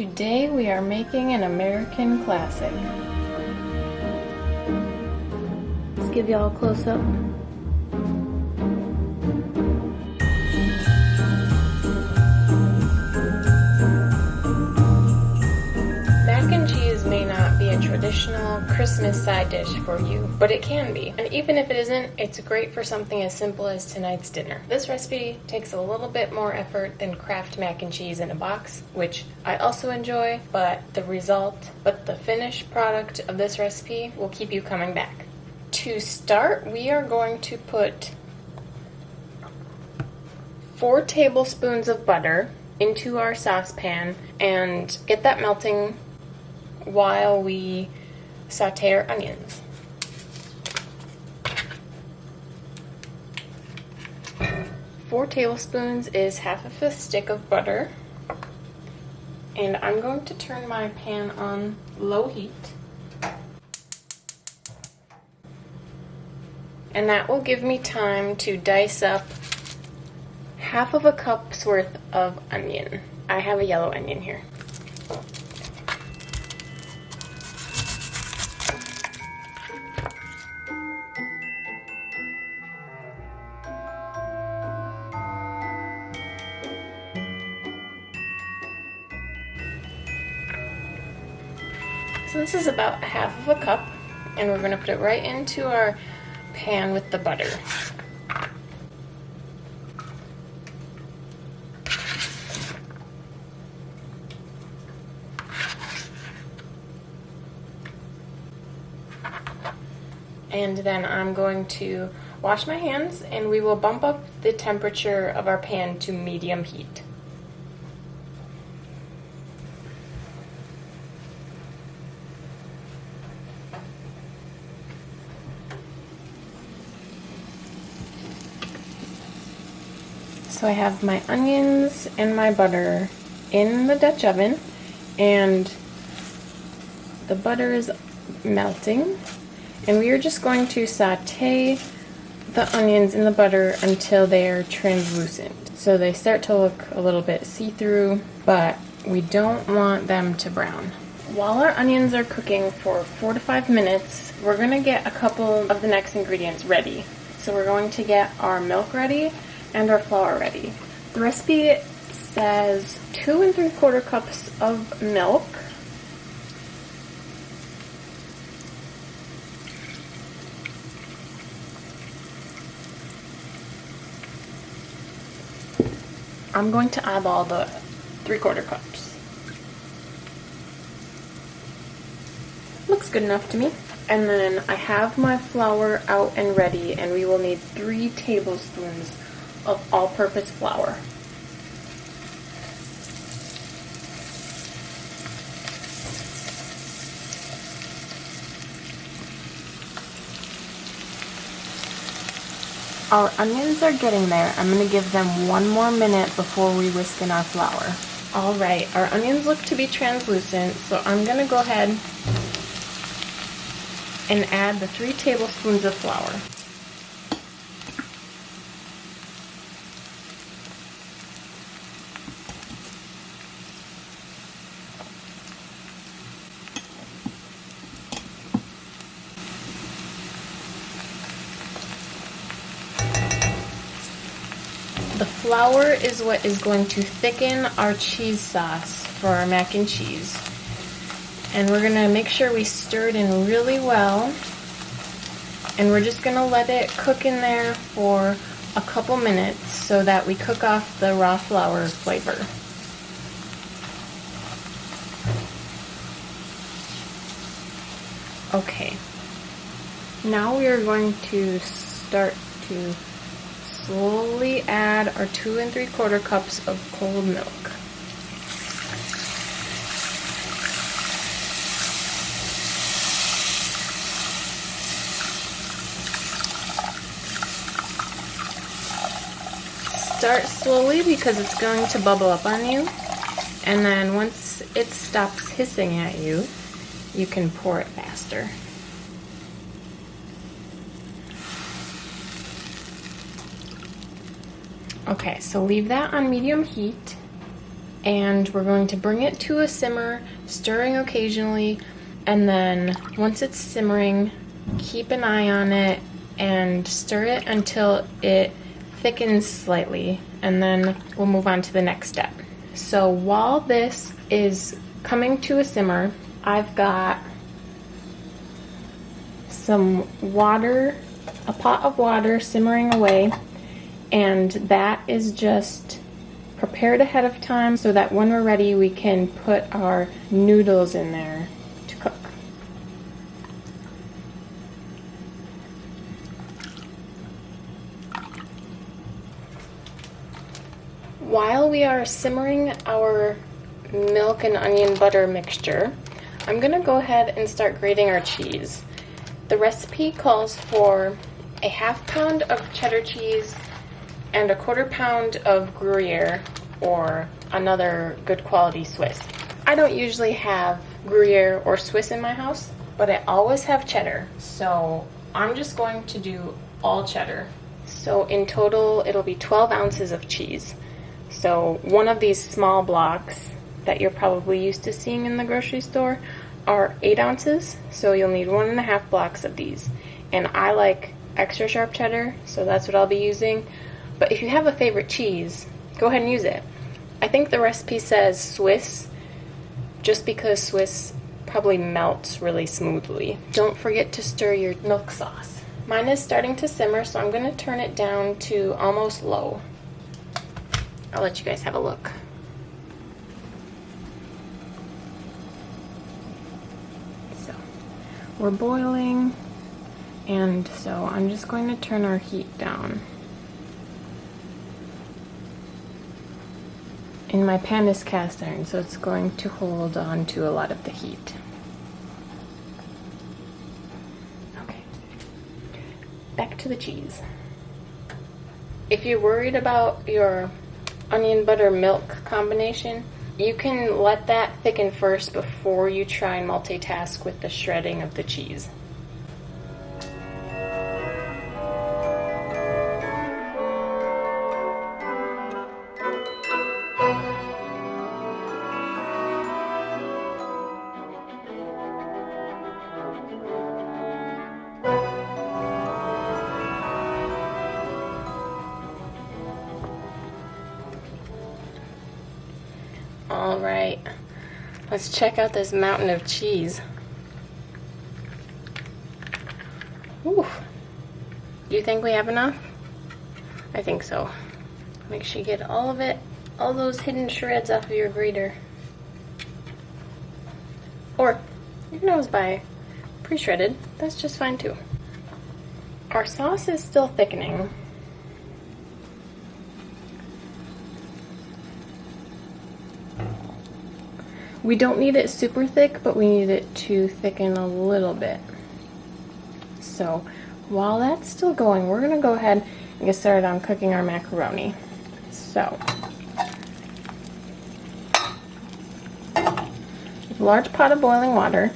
Today we are making an American classic. Let's give y'all a close-up. Mac and cheese may not be a traditional Christmas side dish for you, but it can be. And even if it isn't, it's great for something as simple as tonight's dinner. This recipe takes a little bit more effort than Kraft mac and cheese in a box, which I also enjoy, but the finished product of this recipe will keep you coming back. To start, we are going to put 4 tablespoons of butter into our saucepan and get that melting while we saute our onions. Four tablespoons is half of a stick of butter, and I'm going to turn my pan on low heat, and that will give me time to dice up half of a cup's worth of onion. I have a yellow onion here. So this is about half of a cup, and we're going to put it right into our pan with the butter. And then I'm going to wash my hands, and we will bump up the temperature of our pan to medium heat. So I have my onions and my butter in the Dutch oven, and the butter is melting, and we are just going to saute the onions in the butter until they are translucent. So they start to look a little bit see-through, but we don't want them to brown. While our onions are cooking for 4 to 5 minutes, we're going to get a couple of the next ingredients ready. So we're going to get our milk ready and our flour ready. The recipe says 2 3/4 cups of milk, I'm going to eyeball the 3/4 cups. Looks good enough to me. And then I have my flour out and ready, and we will need 3 tablespoons of all-purpose flour. Our onions are getting there. I'm going to give them 1 more minute before we whisk in our flour. Alright, our onions look to be translucent, so I'm going to go ahead and add the 3 tablespoons of flour. The flour is what is going to thicken our cheese sauce for our mac and cheese. And we're going to make sure we stir it in really well. And we're just going to let it cook in there for a couple minutes so that we cook off the raw flour flavor. Okay. Now we are going to start to slowly add our 2 3/4 cups of cold milk. Start slowly because it's going to bubble up on you, and then once it stops hissing at you, you can pour it faster. Okay, so leave that on medium heat, and we're going to bring it to a simmer, stirring occasionally, and then once it's simmering, keep an eye on it and stir it until it thickens slightly, and then we'll move on to the next step. So while this is coming to a simmer, I've got some water, a pot of water simmering away, and that is just prepared ahead of time so that when we're ready we can put our noodles in there to cook. While we are simmering our milk and onion butter mixture, I'm going to go ahead and start grating our cheese. The recipe calls for a ½ pound of cheddar cheese and a ¼ pound of Gruyere, or another good quality Swiss. I don't usually have Gruyere or Swiss in my house, but I always have cheddar, so I'm just going to do all cheddar. So in total it'll be 12 ounces of cheese. So one of these small blocks that you're probably used to seeing in the grocery store are 8 ounces, so you'll need 1½ blocks of these. And I like extra sharp cheddar, so that's what I'll be using. But if you have a favorite cheese, go ahead and use it. I think the recipe says Swiss, just because Swiss probably melts really smoothly. Don't forget to stir your milk sauce. Mine is starting to simmer, so I'm going to turn it down to almost low. I'll let you guys have a look. So, we're boiling, and so I'm just going to turn our heat down. And my pan is cast iron, so it's going to hold on to a lot of the heat. Okay, back to the cheese. If you're worried about your onion butter milk combination, you can let that thicken first before you try and multitask with the shredding of the cheese. Alright, let's check out this mountain of cheese. Ooh, do you think we have enough? I think so. Make sure you get all of it, all those hidden shreds off of your grater. Or you can always buy pre-shredded, that's just fine too. Our sauce is still thickening. We don't need it super thick, but we need it to thicken a little bit. So while that's still going, we're going to go ahead and get started on cooking our macaroni. So, a large pot of boiling water.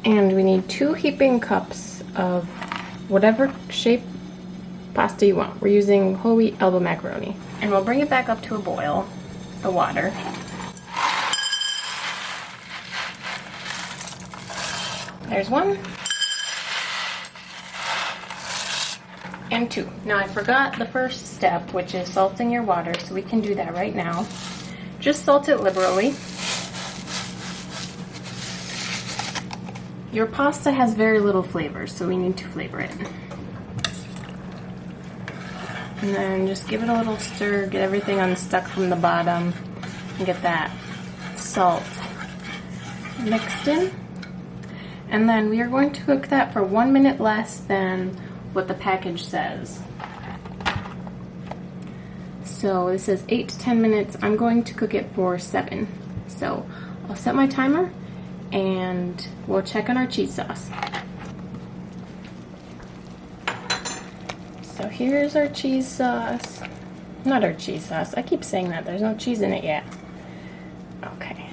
And we need 2 heaping cups of whatever shape pasta you want. We're using whole wheat elbow macaroni. And we'll bring it back up to a boil, the water. There's 1. And 2. Now I forgot the first step, which is salting your water, so we can do that right now. Just salt it liberally. Your pasta has very little flavor, so we need to flavor it. And then just give it a little stir, get everything unstuck from the bottom, and get that salt mixed in. And then we are going to cook that for 1 minute less than what the package says. So this is 8 to 10 minutes. I'm going to cook it for 7. So I'll set my timer and we'll check on our cheese sauce. So here's our cheese sauce. Not our cheese sauce. I keep saying that. There's no cheese in it yet. Okay.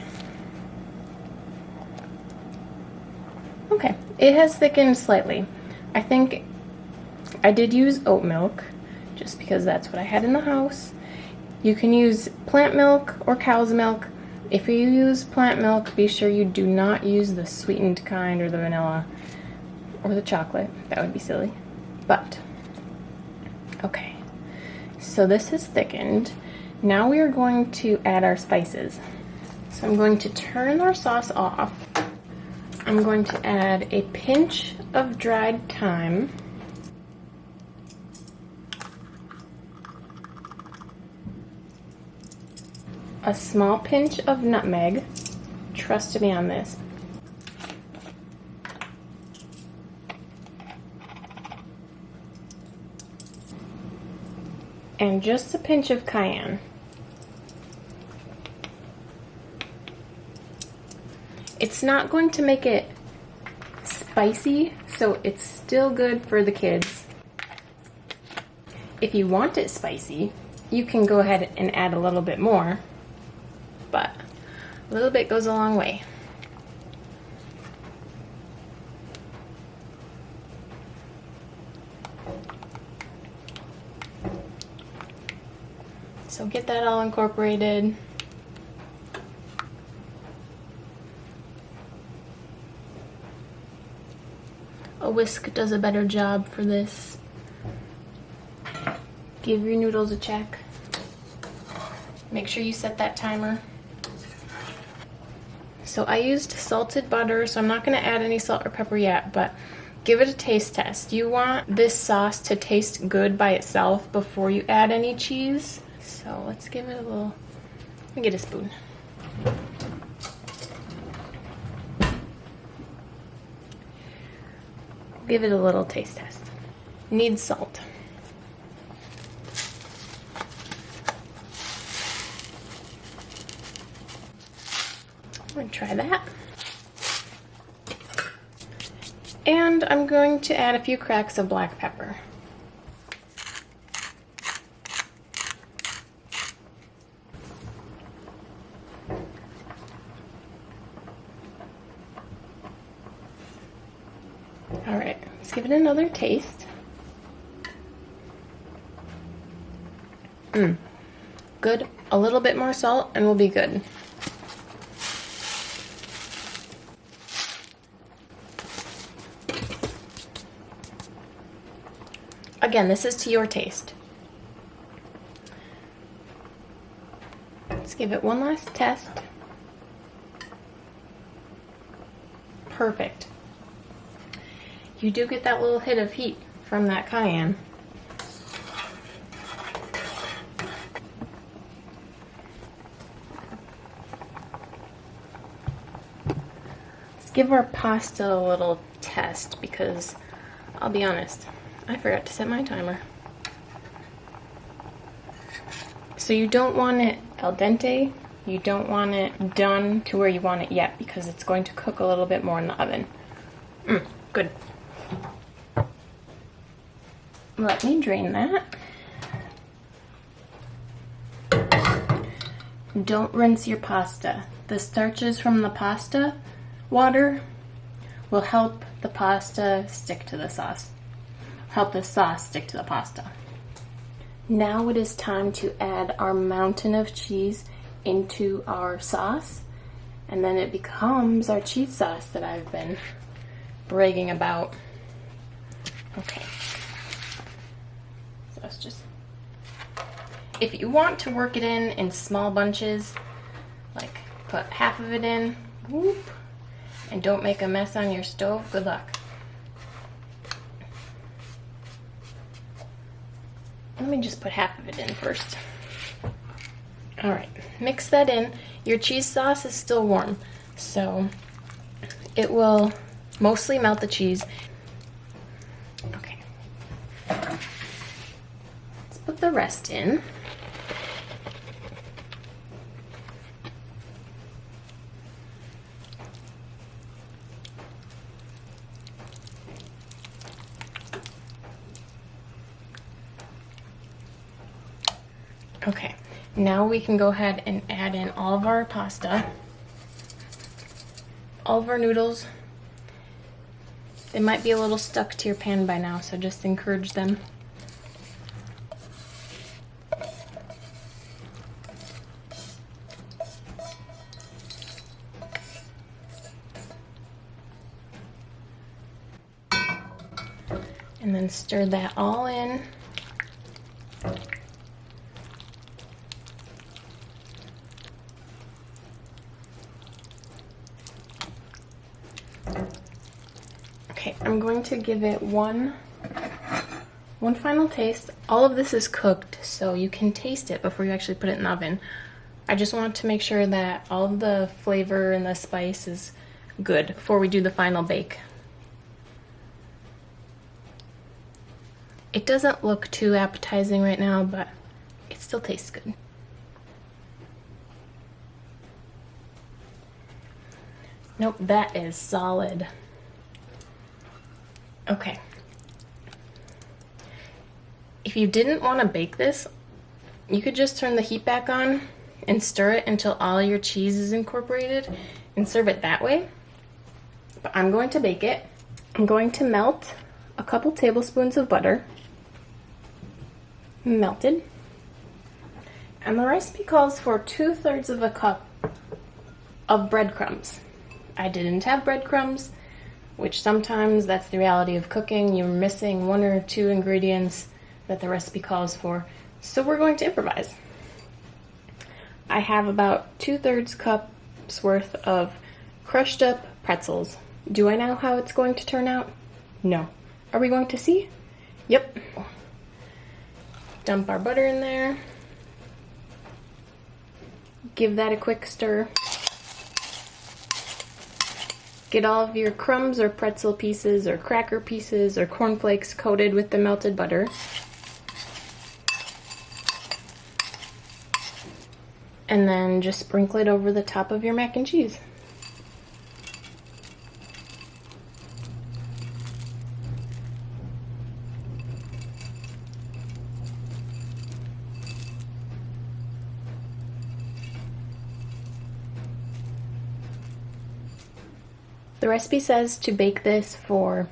Okay. It has thickened slightly. I think I did use oat milk just because that's what I had in the house. You can use plant milk or cow's milk. If you use plant milk, be sure you do not use the sweetened kind or the vanilla or the chocolate. That would be silly. But, okay. So this is thickened. Now we are going to add our spices. So I'm going to turn our sauce off. I'm going to add a pinch of dried thyme. A small pinch of nutmeg. Trust me on this. And just a pinch of cayenne. It's not going to make it spicy, so it's still good for the kids. If you want it spicy, you can go ahead and add a little bit more, but a little bit goes a long way. So get that all incorporated. A whisk does a better job for this. Give your noodles a check. Make sure you set that timer. So I used salted butter, so I'm not going to add any salt or pepper yet, but give it a taste test. You want this sauce to taste good by itself before you add any cheese. So let's give it a little, let me get a spoon. Give it a little taste test. Needs salt. I'm going to try that. And I'm going to add a few cracks of black pepper. Alright, let's give it another taste. Good. A little bit more salt and we'll be good. Again, this is to your taste. Let's give it one last test. Perfect. You do get that little hit of heat from that cayenne. Let's give our pasta a little test because I'll be honest, I forgot to set my timer. So you don't want it al dente, you don't want it done to where you want it yet because it's going to cook a little bit more in the oven. Good. Let me drain that. Don't rinse your pasta. The starches from the pasta water will help the pasta stick to the sauce. Help the sauce stick to the pasta. Now it is time to add our mountain of cheese into our sauce, and then it becomes our cheese sauce that I've been bragging about. Okay. So it's just, if you want to work it in small bunches, like put half of it in, whoop, and don't make a mess on your stove, good luck. Let me just put half of it in first. Alright, mix that in. Your cheese sauce is still warm, so it will mostly melt the cheese. Okay. Let's put the rest in. Okay, now we can go ahead and add in all of our pasta, all of our noodles. They might be a little stuck to your pan by now, so just encourage them. And then stir that all in. Okay, I'm going to give it one final taste. All of this is cooked, so you can taste it before you actually put it in the oven. I just want to make sure that all of the flavor and the spice is good before we do the final bake. It doesn't look too appetizing right now, but it still tastes good. Nope, that is solid. Okay. If you didn't want to bake this, you could just turn the heat back on and stir it until all your cheese is incorporated and serve it that way. But I'm going to bake it. I'm going to melt a couple tablespoons of butter. Melted. And the recipe calls for 2/3 of a cup of breadcrumbs. I didn't have breadcrumbs, which sometimes that's the reality of cooking. You're missing one or two ingredients that the recipe calls for, so we're going to improvise. I have about 2/3 cups worth of crushed up pretzels. Do I know how it's going to turn out? No. Are we going to see? Yep. Dump our butter in there. Give that a quick stir. Get all of your crumbs or pretzel pieces or cracker pieces or cornflakes coated with the melted butter. And then just sprinkle it over the top of your mac and cheese. The recipe says to bake this for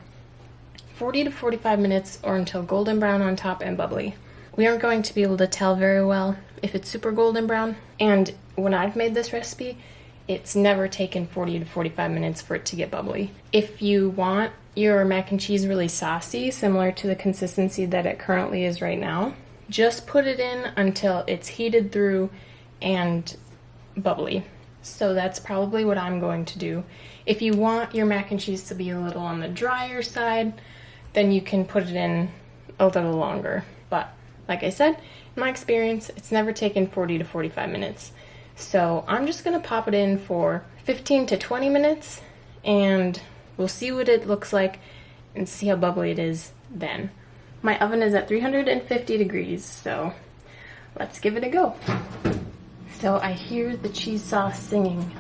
40 to 45 minutes or until golden brown on top and bubbly. We aren't going to be able to tell very well if it's super golden brown, and when I've made this recipe, it's never taken 40 to 45 minutes for it to get bubbly. If you want your mac and cheese really saucy, similar to the consistency that it currently is right now, just put it in until it's heated through and bubbly. So that's probably what I'm going to do. If you want your mac and cheese to be a little on the drier side, then you can put it in a little longer. But like I said, in my experience, it's never taken 40 to 45 minutes. So I'm just gonna pop it in for 15 to 20 minutes and we'll see what it looks like and see how bubbly it is then. My oven is at 350 degrees, so let's give it a go. So I hear the cheese sauce singing.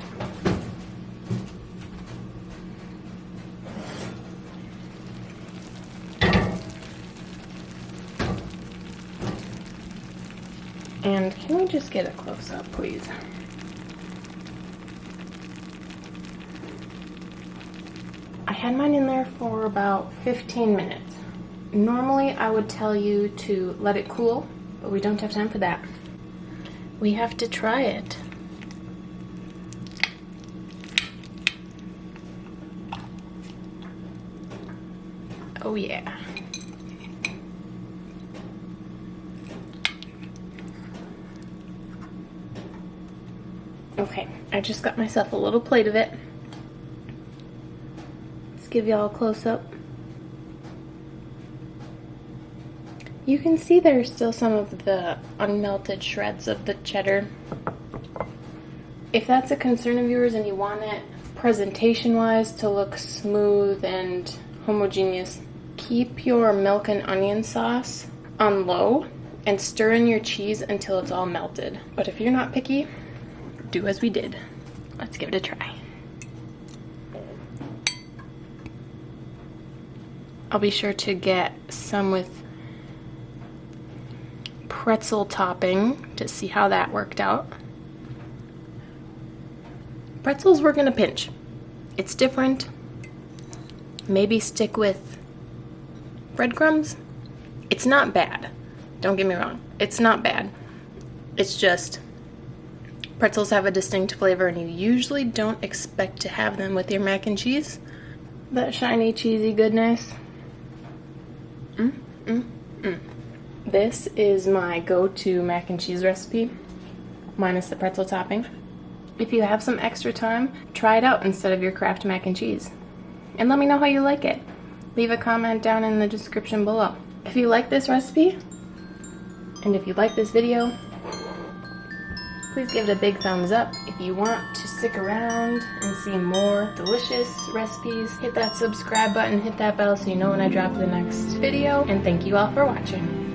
And can we just get a close-up, please? I had mine in there for about 15 minutes. Normally I would tell you to let it cool, but we don't have time for that. We have to try it. Oh yeah. Okay, I just got myself a little plate of it. Let's give y'all a close-up. You can see there's still some of the unmelted shreds of the cheddar. If that's a concern of yours and you want it presentation-wise to look smooth and homogeneous, keep your milk and onion sauce on low and stir in your cheese until it's all melted. But if you're not picky, do as we did. Let's give it a try. I'll be sure to get some with pretzel topping to see how that worked out. Pretzels work in a pinch. It's different. Maybe stick with breadcrumbs. It's not bad. Don't get me wrong. It's not bad. It's just pretzels have a distinct flavor and you usually don't expect to have them with your mac and cheese. That shiny cheesy goodness. This is my go-to mac and cheese recipe, minus the pretzel topping. If you have some extra time, try it out instead of your Kraft mac and cheese. And let me know how you like it. Leave a comment down in the description below. If you like this recipe, and if you like this video, please give it a big thumbs up. If you want to stick around and see more delicious recipes, hit that subscribe button, hit that bell so you know when I drop the next video, and thank you all for watching.